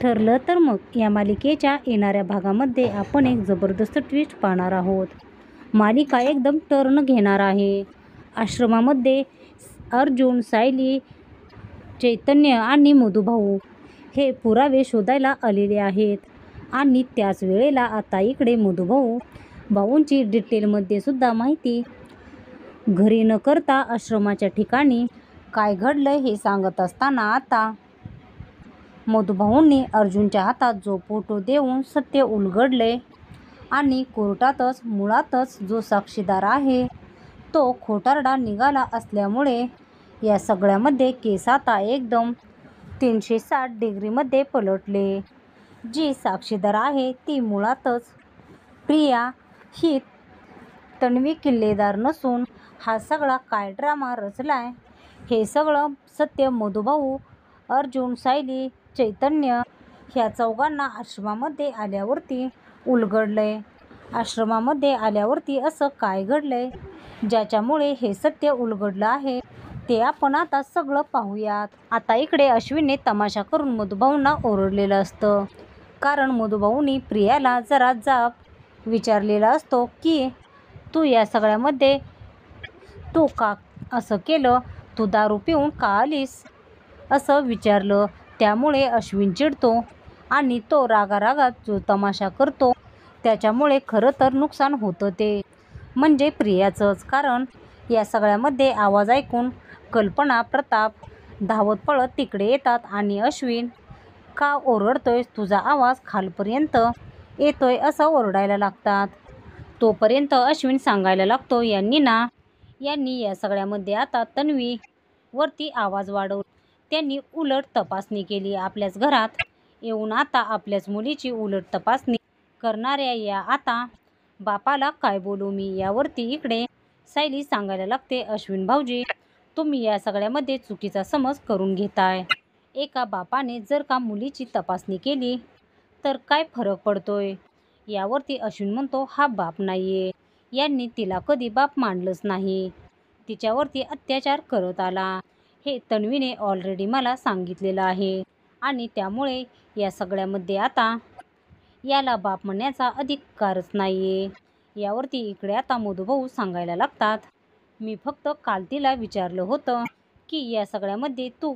ठरलं तर मग या मालिकेच्या येणाऱ्या भागामध्ये आपण एक जबरदस्त ट्विस्ट पाहणार आहोत। मालिका एकदम टर्न घेणार आहे। आश्रमामध्ये अर्जुन, सायली, चैतन्य आणि मधुभाऊ हे पुरावे शोधायला आलेले आहेत आणि त्याच वेळेला आता इकडे भाऊंची डिटेलमध्ये सुद्धा माहिती घरी न करता आश्रमाच्या ठिकाणी काय घडलंय हे सांगत असताना आता मधुभाऊंनी अर्जुनच्या हातात जो फोटो देऊन सत्य उलगडले आणि कोर्टातच मुळातच जो साक्षीदार आहे तो खोटारडा निघाला असल्यामुळे या सगळ्यामध्ये केस आता एकदम 360 डिग्रीमध्ये पलटले। जी साक्षीदार आहे ती मुळातच प्रिया ही तन्वी किल्लेदार नसून हा सगळा काय ड्रामा रचलाय हे सगळं सत्य मधुभाऊ, अर्जुन, सायली, चैतन्य ह्या चौघांना आश्रमामध्ये आल्यावरती उलगडलंय। आश्रमामध्ये आल्यावरती असं काय घडलंय ज्याच्यामुळे हे सत्य उलगडलं आहे ते आपण आता सगळं पाहूयात। आता इकडे अश्विनने तमाशा करून मधुभाऊंना ओरडलेलं असतं, कारण मधुभाऊंनी प्रियाला जरा जाब विचारलेला असतो की तू या सगळ्यामध्ये तू का असं केलं, तू दारू पिऊन का आलीस असं विचारलं। त्यामुळे अश्विन चिडतो आणि तो रागारागात जो तमाशा करतो त्याच्यामुळे खरं तर नुकसान होतं ते म्हणजे प्रियाचंच, कारण या सगळ्यामध्ये आवाज ऐकून कल्पना, प्रताप धावत पळत तिकडे येतात आणि अश्विन का ओरडतोय, तुझा आवाज खालपर्यंत येतोय असं ओरडायला लागतात। तोपर्यंत अश्विन सांगायला लागतो यांनी या सगळ्यामध्ये आता तन्वी वरती आवाज वाढवला, त्यांनी उलट तपासणी केली आपल्याच घरात येऊन, आता आपल्याच मुलीची उलट तपासणी करणाऱ्या या आता बापाला काय बोलू मी। यावरती इकडे सायली सांगायला लागते, अश्विन भाऊजी तुम्ही या सगळ्यामध्ये चुकीचा समज करून घेताय। एका बापाने जर का मुलीची तपासणी केली तर काय फरक पडतोय। यावरती अश्विन म्हणतो, हा बाप नाहीये, यांनी तिला कधी बाप मानलंच नाही, तिच्यावरती अत्याचार करत आला हे तन्वीने ऑलरेडी मला सांगितलेलं आहे आणि त्यामुळे या सगळ्यामध्ये आता याला बाप म्हणण्याचा अधिकारच नाहीये। यावरती इकडे आता मधुभाऊ सांगायला लागतात, मी फक्त काल तिला विचारलं होतं की या सगळ्यामध्ये तू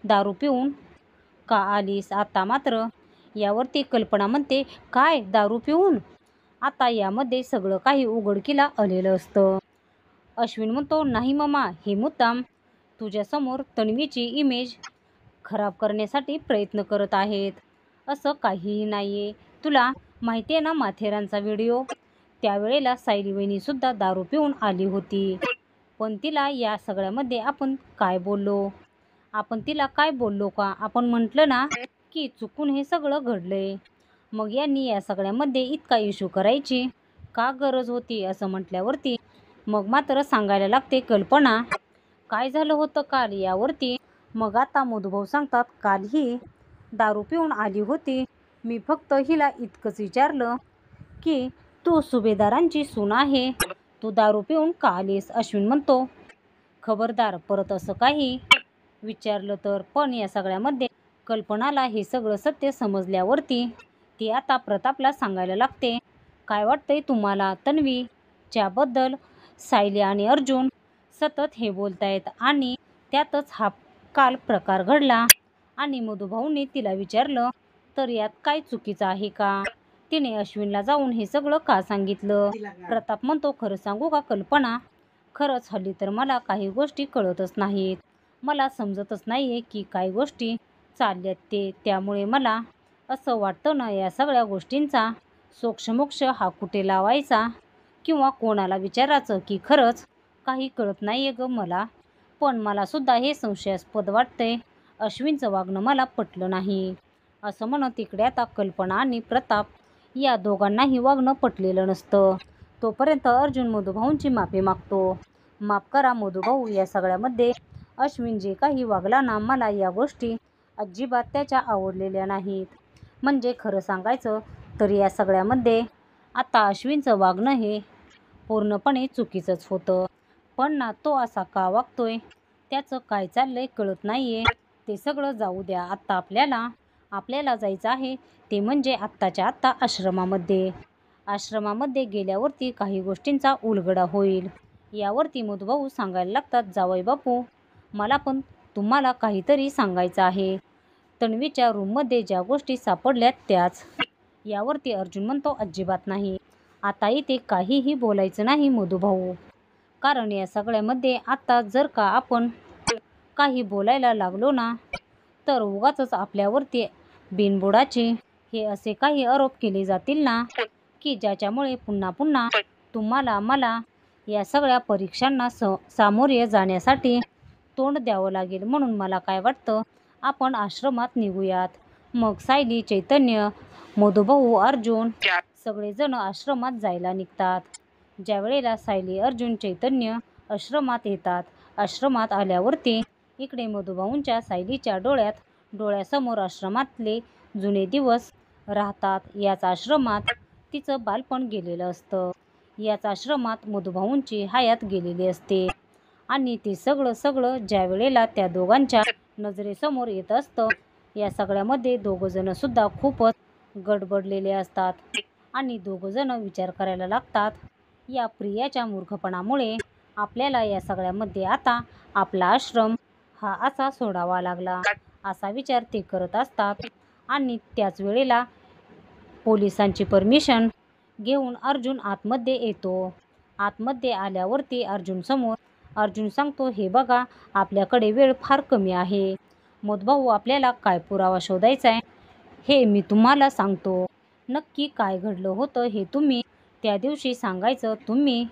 दारू पिऊन का आलीस, आता मात्र यावरती कल्पना म्हणते, काय दारू पिऊन? आता यामध्ये सगळं काही उघडकीला आलेलं असतं। अश्विन म्हणतो, नाही मम्मा, हे मुद्दाम तुझ्यासमोर तन्वीची इमेज खराब करण्यासाठी प्रयत्न करत आहेत, असं काहीही नाहीये। तुला माहिती आहे ना माथेरानचा व्हिडिओ, त्यावेळेला सायली वहिनीसुद्धा दारू पिऊन आली होती, पण तिला या सगळ्यामध्ये आपण तिला काय बोललो का? आपण म्हटलं ना की चुकून हे सगळं घडलंय, मग यांनी या सगळ्यामध्ये इतका इश्यू करायची का गरज होती असं म्हटल्यावरती मग मात्र सांगायला लागते, कल्पना काय झालं होतं काल। यावरती मग आता मधुभाऊ सांगतात, काल ही दारू पिऊन आली होती, मी फक्त हिला इतकंच विचारलं की तू सुभेदारांची सून आहे, तू दारू पिऊन का आलीस। अश्विन म्हणतो, खबरदार परत असं काही विचारलं तर। पण या सगळ्यामध्ये कल्पनाला हे सगळं सत्य समजल्यावरती ती आता प्रतापला सांगायला लागते, काय वाटतंय तुम्हाला तन्वीच्या बद्दल? सायली आणि अर्जुन सतत हे बोलतायत आणि त्यातच हा काल प्रकार घडला आणि मधुभाऊंनी तिला विचारलं तर यात काय चुकीचं आहे का? तिने अश्विनला जाऊन हे सगळं का सांगितलं? प्रताप म्हणतो, खरं सांगू का कल्पना, खरंच हल्ली तर मला काही गोष्टी कळतच नाहीत, मला समजतच नाहीये की काय गोष्टी चालल्यात ते, त्यामुळे मला असं वाटतं ना या सगळ्या गोष्टींचा सोक्षमोक्ष हा कुठे लावायचा किंवा कोणाला विचारायचं की खरंच काही कळत नाहीये ग मला, पण मला सुद्धा हे संशयास्पद वाटतंय, अश्विनचं वागणं मला पटलं नाही असं म्हणत इकडे आता कल्पना आणि प्रताप या दोघांनाही वागणं पटलेलं नसतं। तोपर्यंत अर्जुन मधुभाऊंची माफी मागतो, माफ करा मधुभाऊ, या सगळ्यामध्ये अश्विन जे काही वागला ना, मला या गोष्टी अजिबात त्याच्या आवडलेल्या नाहीत, म्हणजे खरं सांगायचं तर या सगळ्यामध्ये आता अश्विनचं वागणं हे पूर्णपणे चुकीचंच होतं, पण ना तो असा का वागतोय, त्याचं काय चाललंय कळत नाहीये, ते सगळं जाऊ द्या, आता आपल्याला आपल्याला जायचं आहे ते म्हणजे आत्ताच्या आत्ता आश्रमामध्ये. आश्रमामध्ये गेल्यावरती काही गोष्टींचा उलगडा होईल. यावरती मधुभाऊ सांगायला लागतात, जावई बापू मला पण तुम्हाला काहीतरी सांगायचं आहे. तन्वीच्या रूममध्ये ज्या गोष्टी सापडल्यात त्याच. यावरती अर्जुन म्हणतो, अजिबात नाही, आता इथे काहीही बोलायचं नाही मधुभाऊ, कारण या सगळ्यामध्ये आता जर का आपण काही बोलायला लागलो ना तर उगाचच आपल्यावरती बिनबुडाचे हे असे काही आरोप केले जातील ना की ज्याच्यामुळे पुन्हा पुन्हा तुम्हाला मला या सगळ्या परीक्षांना सामोरे जाण्यासाठी तोंड द्यावं लागेल. म्हणून मला काय वाटतं, आपण आश्रमात निघूयात. मग सायली, चैतन्य, मधुभाऊ, अर्जुन सगळेजण आश्रमात जायला निघतात. ज्या वेळेला सायली, अर्जुन, चैतन्य आश्रमात येतात, आश्रमात आल्यावरती इकडे मधुभाऊंच्या सायलीच्या डोळ्यासमोर आश्रमातले जुने दिवस राहतात. याच आश्रमात तिचं बालपण गेलेलं असतं. याच आश्रमात मधुभाऊंची हयात गेलेली असते. आणि ते सगळं ज्या वेळेला त्या दोघांच्या नजरेसमोर येत असतं, या सगळ्यामध्ये दोघंजण सुद्धा खूपच गडबडलेले असतात आणि दोघंजण विचार करायला लागतात, या प्रियाच्या मूर्खपणामुळे आपल्याला या सगळ्यामध्ये आता आपला आश्रम हा असा सोडावा लागला, असा विचार ते करत असतात. आणि त्याच वेळेला पोलिसांची परमिशन घेऊन अर्जुन आतमध्ये येतो. आतमध्ये आल्यावरती अर्जुन सांगतो, हे बघा आपल्याकडे वेळ फार कमी आहे. मधुभाऊ आपल्याला काय पुरावा शोधायचा आहे हे मी तुम्हाला सांगतो. नक्की काय घडलं होतं हे तुम्ही त्या दिवशी सांगायचं. तुम्ही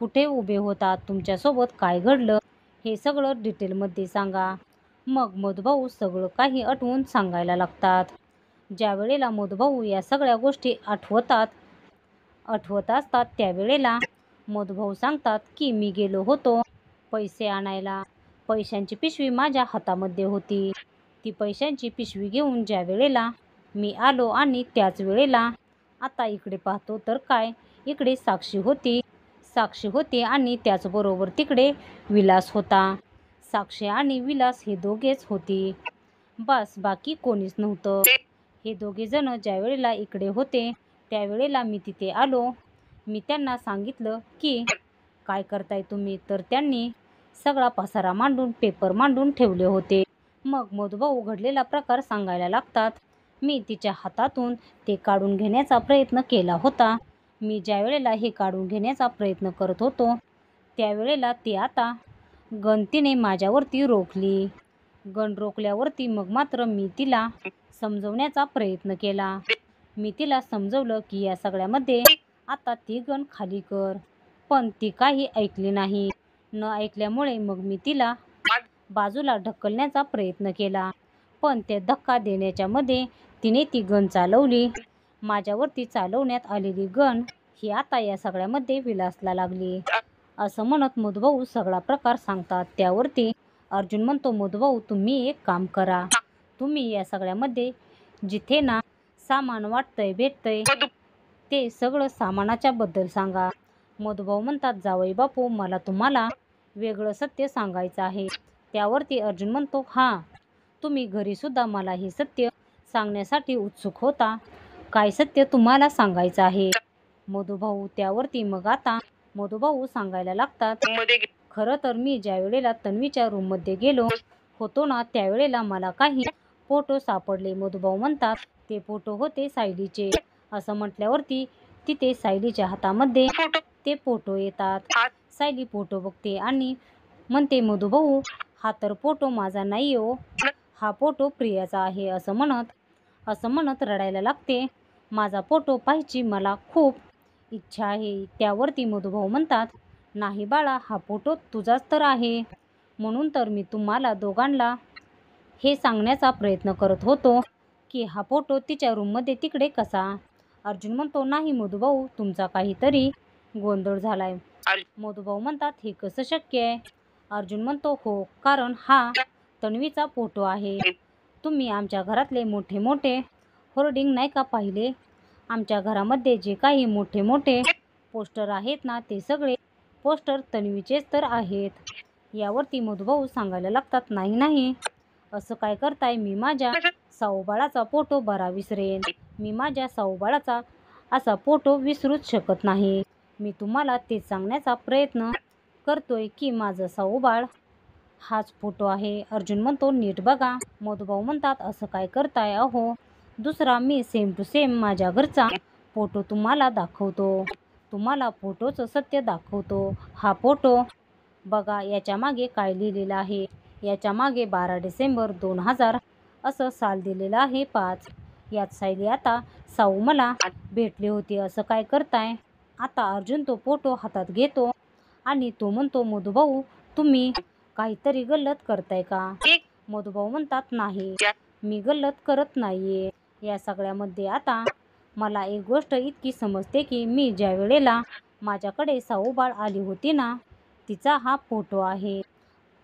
कुठे उभे होता, तुमच्यासोबत काय घडलं हे सगळं डिटेलमध्ये सांगा. मग मधुभाऊ सगळं काही आठवून सांगायला लागतात. ज्या वेळेला मधुभाऊ या सगळ्या गोष्टी आठवत असतात त्यावेळेला मधुभाऊ सांगतात की मी गेलो होतो पैसे आणायला. पैशांची पिशवी माझ्या हातामध्ये होती. ती पैशांची पिशवी घेऊन ज्या वेळेला मी आलो आणि त्याच वेळेला आता इकडे पाहतो तर काय, इकडे साक्षी होती आणि त्याचबरोबर तिकडे विलास होता. साक्षी आणि विलास हे दोघेच होती, बस बाकी कोणीच नव्हतं. हे दोघे जण ज्या वेळेला इकडे होते त्यावेळेला मी तिथे आलो. मी त्यांना सांगितलं की काय करताय तुम्ही, तर त्यांनी सगळा पसारा मांडून पेपर मांडून ठेवले होते. मग मधुभाऊ घडलेला प्रकार सांगायला लागतात. मी तिच्या हातातून ते काढून घेण्याचा प्रयत्न केला होता. मी ज्या वेळेला हे काढून घेण्याचा प्रयत्न करत होतो त्यावेळेला ती आता गन तिने माझ्यावरती रोखली. गन रोखल्यावरती मग मात्र मी तिला समजवण्याचा प्रयत्न केला. मी तिला समजवलं की या सगळ्यामध्ये आता ती गन खाली कर, पण ती काही ऐकली नाही. न ऐकल्यामुळे मग मी तिला बाजूला ढकलण्याचा प्रयत्न केला, पण ते धक्का देण्याच्या मध्ये तिने ती गन चालवली. माझ्यावरती चालवण्यात आलेली गन ही आता या सगळ्यामध्ये विलासला लागली, असं म्हणत मधुभाऊ सगळा प्रकार सांगतात. त्यावरती अर्जुन म्हणतो, मधुभाऊ तुम्ही एक काम करा, तुम्ही या सगळ्यामध्ये जिथे ना सामान वाटतंय भेटतंय ते सगळं सामानाच्या बद्दल सांगा. मधुभाऊ म्हणतात, जावई बापू मला तुम्हाला वेगळं सत्य सांगायचं आहे. त्यावरती अर्जुन म्हणतो, हां तुम्ही घरी सुद्धा मला हे सत्य सांगण्यासाठी उत्सुक होता. काय सत्य तुम्हाला सांगायचं आहे मधुभाऊ? त्यावरती मग आता मधुभाऊ सांगायला लागतात, खरं तर मी ज्या वेळेला तन्वीच्या रूममध्ये गेलो होतो ना त्यावेळेला मला काही फोटो सापडले. मधुभाऊ म्हणतात, ते फोटो होते सायलीचे. असं म्हटल्यावरती तिथे सायलीच्या हातामध्ये ते फोटो येतात. सायली फोटो बघते आणि म्हणते, मधुभाऊ हा तर फोटो माझा नाही हो, हा फोटो प्रियाचा आहे. असं म्हणत रडायला लागते. माझा फोटो पाहायची मला खूप इच्छा आहे. त्यावरती मधुभाऊ म्हणतात, नाही बाळा, हा फोटो तुझाच तर आहे, म्हणून तर मी तुम्हाला दोघांना हे सांगण्याचा प्रयत्न करत होतो की हा फोटो तिच्या रूममध्ये तिकडे कसा. अर्जुन म्हणतो, नाही मधुभाऊ तुमचा काहीतरी गोंधळ झालाय. मधुभाऊ म्हणतात, हे कसं शक्य आहे? अर्जुन म्हणतो, हो कारण हा तन्वीचा फोटो आहे. तुम्ही आमच्या घरातले मोठे मोठे होर्डिंग नाही का पाहिले? आमच्या घरामध्ये जे काही मोठे मोठे पोस्टर आहेत ना ते सगळे पोस्टर तन्वीचेच तर आहेत. यावरती मधुभाऊ सांगायला लागतात, नाही असं काय करताय? मी माझ्या साऊबाळाचा फोटो बरा विसरेन. मी माझ्या साऊबाळाचा असा फोटो विसरूच शकत नाही. मी तुम्हाला ते सांगण्याचा प्रयत्न करतोय की माझं साऊबाळ हाच फोटो आहे. अर्जुन म्हणतो, नीट बघा. मधुभाऊ म्हणतात, असं काय करताय? अहो, दुसरा मी सेम टू सेम माझ्या घरचा फोटो तुम्हाला दाखवतो. तुम्हाला फोटोचं सत्य दाखवतो. हा फोटो बघा, याच्या मागे काय लिहिलेलं आहे. याच्या मागे 12 डिसेंबर 2000 असं साल दिलेलं आहे 5. यात सायली आता साऊ मला भेटली होती. असं काय करताय? आता अर्जुन तो फोटो हातात घेतो आणि तो म्हणतो, मधुभाऊ तुम्ही काहीतरी गल्लत करताय का? मधुभाऊ म्हणतात, नाही, मी गल्लत करत नाहीये. या सगळ्यामध्ये आता मला एक गोष्ट इतकी समजते की मी ज्या वेळेला माझ्याकडे साऊबाळ आली होती ना, तिचा हा फोटो आहे.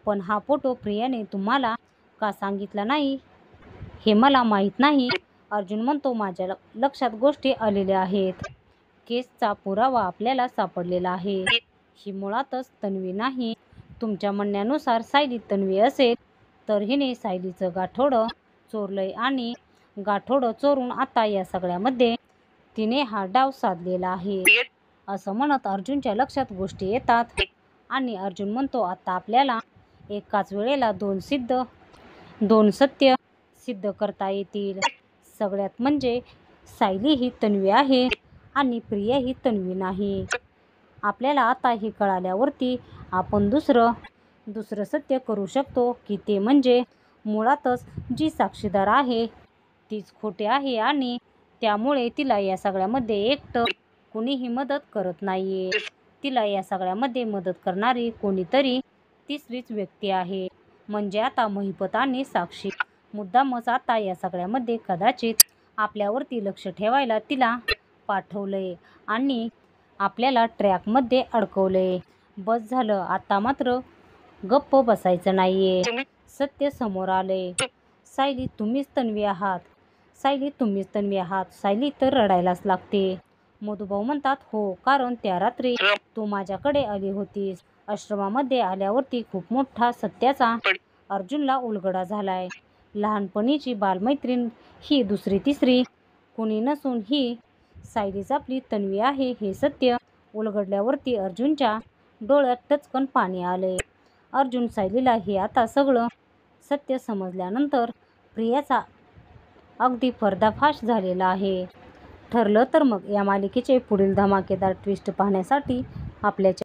पण हा फोटो प्रियाने तुम्हाला का सांगितला नाही हे मला माहीत नाही. अर्जुन म्हणतो, माझ्या लक्षात गोष्टी आलेल्या आहेत. केसचा पुरावा आपल्याला सापडलेला आहे. ही मुळातच तन्वी नाही. तुमच्या म्हणण्यानुसार सायली तन्वी असेल तर हिने सायलीचं गाठोडं चोरलंय आणि गाठोडं चोरून आता या सगळ्यामध्ये तिने हा डाव साधलेला आहे. असं म्हणत अर्जुनच्या लक्षात गोष्टी येतात आणि अर्जुन म्हणतो, आता आपल्याला एकाच वेळेला दोन सत्य सिद्ध करता येतील. सगळ्यात म्हणजे सायली ही तन्वी आहे आणि प्रिया ही तन्वी नाही. आपल्याला आता हे कळाल्यावरती आपण दुसरं सत्य करू शकतो की ते म्हणजे मुळातच जी साक्षीदार आहे तीच खोटे आहे आणि त्यामुळे तिला या सगळ्यामध्ये एकटं कोणीही मदत करत नाहीये. तिला या सगळ्यामध्ये मदत करणारी कोणीतरी तिसरीच व्यक्ती आहे. म्हणजे आता महिपत आणि साक्षी मुद्दामच आता या सगळ्यामध्ये कदाचित आपल्यावरती लक्ष ठेवायला तिला पाठवलंय आणि आपल्याला ट्रॅकमध्ये अडकवलंय. बस झालं, आता मात्र गप्प बसायचं नाहीये. सत्य समोर आलंय. सायली तुम्हीच तन्वी आहात. सायली तुम्हीच तन्वी आहात. सायली तर रडायलाच लागते. मधुभाऊ म्हणतात, हो, कारण त्या रात्री तू माझ्याकडे आली होतीस. आश्रमामध्ये आल्यावरती खूप मोठा सत्याचा अर्जुनला उलगडा झालाय. लहानपणीची बालमैत्रीण ही दुसरी तिसरी कुणी नसून ही सायलीच आपली तन्वी आहे हे सत्य उलगडल्यावरती अर्जुनच्या डोळ्यात टचकन पाणी आले. अर्जुन सायलीला हे आता सगळं सत्य समजल्यानंतर प्रियाचा अगदी पर्दाफाश झालेला आहे. ठरलं तर मग या मालिकेचे पुढील धमाकेदार ट्विस्ट पाहण्यासाठी आपल्या